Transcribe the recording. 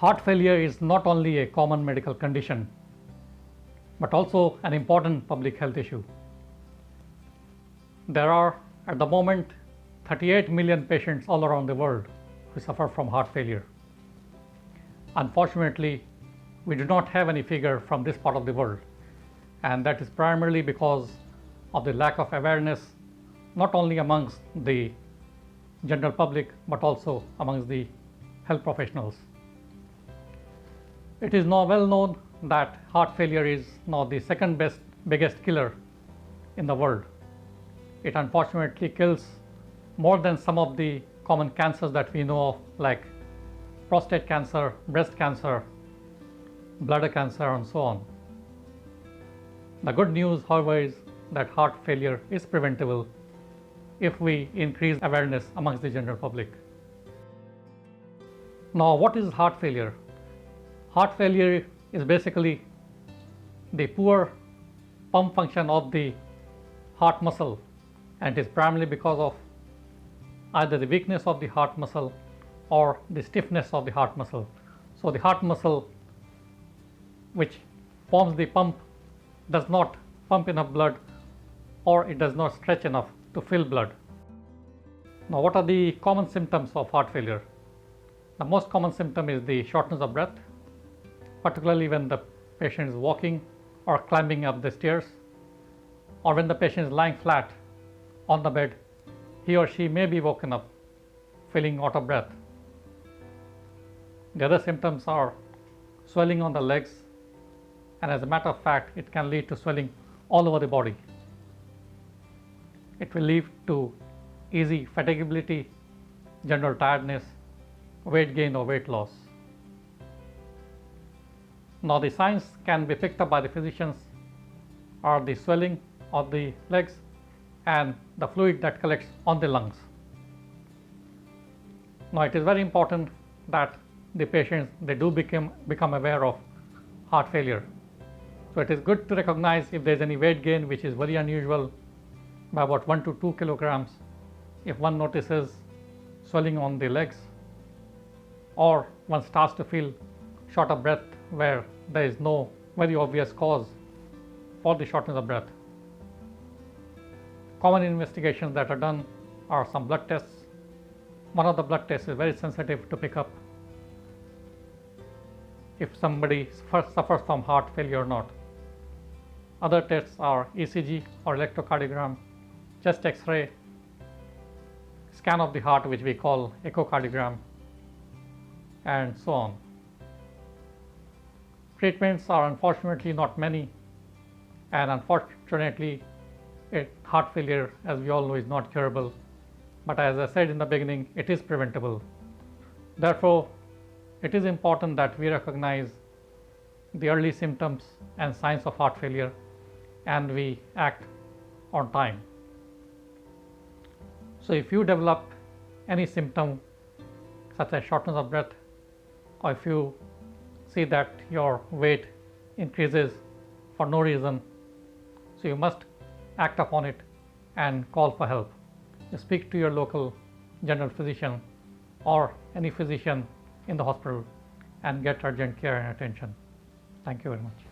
Heart failure is not only a common medical condition, but also an important public health issue. There are, at the moment, 38 million patients all around the world who suffer from heart failure. Unfortunately, we do not have any figure from this part of the world, and that is primarily because of the lack of awareness, not only amongst the general public, but also amongst the health professionals. It is now well known that heart failure is now the second biggest killer in the world. It unfortunately kills more than some of the common cancers that we know of, like prostate cancer, breast cancer, bladder cancer, and so on. The good news, however, is that heart failure is preventable if we increase awareness amongst the general public. Now, what is heart failure? Heart failure is basically the poor pump function of the heart muscle, and it is primarily because of either the weakness of the heart muscle or the stiffness of the heart muscle. So the heart muscle, which forms the pump, does not pump enough blood, or it does not stretch enough to fill blood. Now, what are the common symptoms of heart failure? The most common symptom is the shortness of breath, particularly when the patient is walking or climbing up the stairs, or when the patient is lying flat on the bed. He or she may be woken up feeling out of breath. The other symptoms are swelling on the legs, and as a matter of fact, it can lead to swelling all over the body. It will lead to easy fatigability, general tiredness, weight gain or weight loss. Now, the signs can be picked up by the physicians are the swelling of the legs and the fluid that collects on the lungs. Now, it is very important that the patients do become aware of heart failure. So it is good to recognize if there is any weight gain which is very unusual by about 1 to 2 kilograms, if one notices swelling on the legs, or one starts to feel short of breath where there is no very obvious cause for the shortness of breath. Common investigations that are done are some blood tests. One of the blood tests is very sensitive to pick up if somebody suffers from heart failure or not. Other tests are ECG or electrocardiogram, chest X-ray, scan of the heart, which we call echocardiogram, and so on. Treatments are unfortunately not many, and unfortunately heart failure, as we all know, is not curable, but as I said in the beginning, it is preventable. Therefore, it is important that we recognize the early symptoms and signs of heart failure and we act on time. So if you develop any symptom such as shortness of breath, or if you see that your weight increases for no reason, so you must act upon it and call for help. You speak to your local general physician or any physician in the hospital and get urgent care and attention. Thank you very much.